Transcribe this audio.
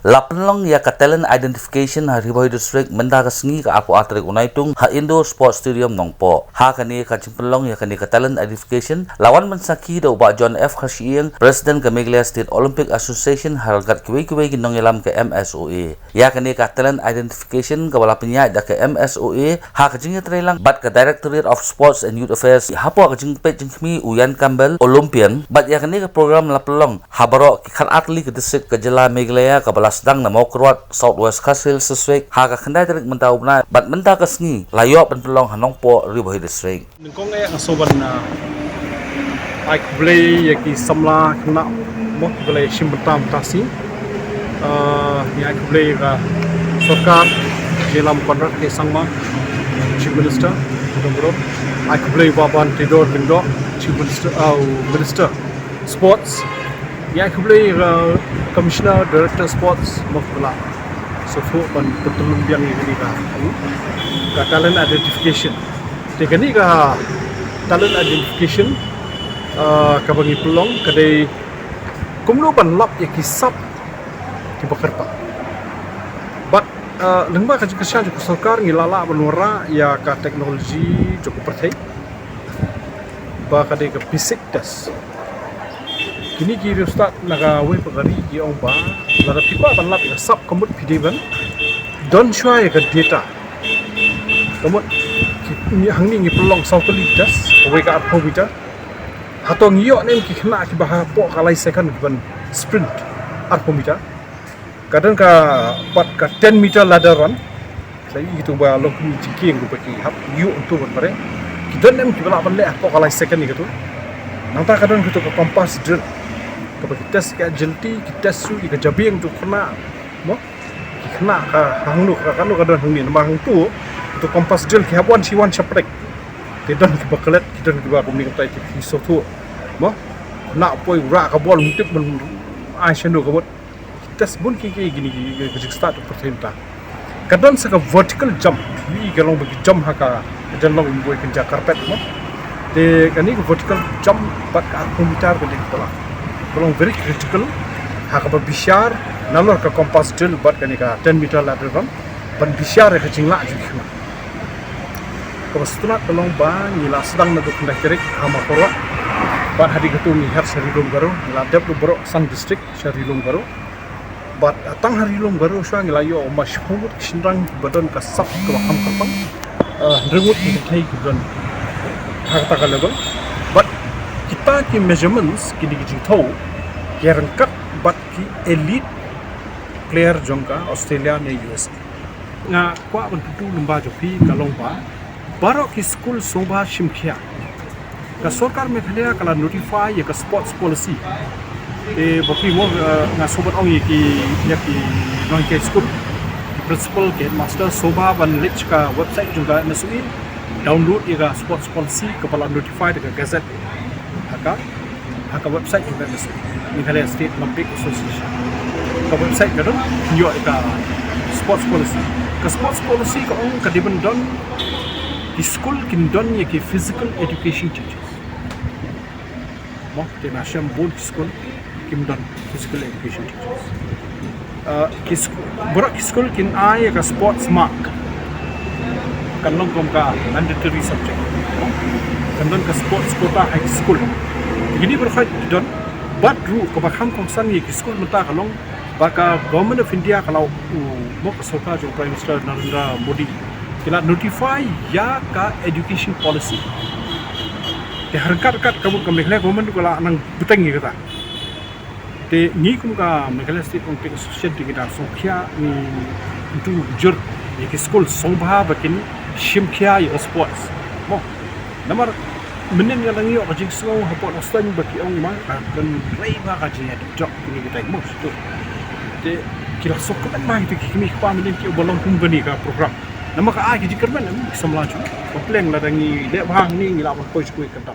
La Pynlong ya ka talent identification ha riboy district menda ka sngi ka apo atrik unaitung ha indoor sports stadium Nongpoh. Ha kani ka Pynlong ya kani ka talent identification lawan mensaki do ba John F Khashieng president ka Meghalaya State Olympic Association hargat kiwei ki nongelam ke MSOA. Ya kani ka talent identification ka wala penya da ke MSOA ha ka jingya trailang bat ka Directorate of Sports and Youth Affairs hapo ka jing pe jingmi Uyan Campbell Olympian bat ya kani ka program La Pynlong habaro ki khat atli ke district ka Jylla Meghalaya ka sedang namo Khubor Southwest Khasil District ha ka khandai tarik mentau bna bat menta ka sngi layo Pynlong ha Nongpoh riboh district ningkong ay asoban na ai blay yaki samla kna mo blay shimbatam tasi ya blay ga sarkar jelam kontrak ke sangma chief minister domro ai blay baban tidor bindo chief minister minister sports ya blay Commissioner Director Sports Mokbala so fu ban petulung biang ini ka talent identification tekani ka talent identification ka bangi Pynlong kadai kumno ban lap ya kisap di Bakarta but lengba ka jikasya ju sarkar ngilala banora ya ka teknologi cukup pertai ba kadai ka basic test kini kiri start naga we pagari ki ong ba lara pipa ban lap ya sub komut pidiban don shwai ka data komut ni hangni ngi Pynlong saukali das we ka atho bita hatong yo nem ki khna ki ba po kalai second ban sprint atho bita kadang ka pat ka 10 meter ladder run sai itu ba lok ni chiking ko paki hap yo untuk ban bare ki don nem ki bala ban le po kalai second ni gitu nanta kadang gitu ka kompas drill kapag test ka jelti kita su ka jabing tu kena mo kena ka hangnu ka kanu kadang hangni namang tu itu kompas drill ki habwan siwan chaprek tidon ki baklet kidon ki ba kumni ka tai ki so tu mo na poi ra ka bol mutip men ai shendo ka bot test bun ki gini ki start percenta kadang sa ka vertical jump ni galong bagi jump haka jalong boy kan carpet mo te kani vertical jump pat ka kilometer ka dik pala Pynlong very critical haka ba bishar nalor ka compass drill bat kani ka 10 meter ladder run ban bishar ka jingla ju khna ko stuna Pynlong ba nila sedang na duk nakterik hama korwa bat hadi gatu mi har sarilom garo la dep du bro sang district sarilom garo bat atang harilom garo swa ngila yo mashhur shinrang badan ka sap ka ham kapang ndrengut ni thai gudon haka ka level but kita ki measurements ki di thau ki rangkat bat ki elite player jongka Australia ne US nga kwa ban tu lumba jopi kalong ba baro ki school soba shimkhia ka sarkar Meghalaya kala notify ya ka sports policy e bopi mo nga sobat ong ki ya ki non ke school principal ke master soba ban lich ka website juga nasui download ya sports policy kepala notify dekat gazette haka website juga nasui Meghalaya State Olympic Association ka website ka don yo ka sports policy ka ong ka diban don di school kin don ya ki physical education teachers mo te national board school kim don physical education teachers ki school kin ai ka sports mark kanong kom ka mandatory subject kanong ka sports quota high school gini berfait don but ru ko bakham kom san ye school mata kalong baka government of India kalau mo ka sarkar jo prime minister Narendra Modi kila notify ya ka education policy te harkat kamu ka Meghalaya government ko la nang butang ni kata te ni kum ka Meghalaya State Olympic Association kita sokhya ni itu jur ye school sobha bakin shimkhia ya sports mo namar menen yang langi ok jing slow hapot ostan baki ong ma kan rei ba ka jia job ni kita mo tu te kira sok ka mai tu kimi pa menen ki bolong kum bani ka program nama ka ai ki jikerman bisa melaju komplain la dangi le bang ni ngila ko koi kata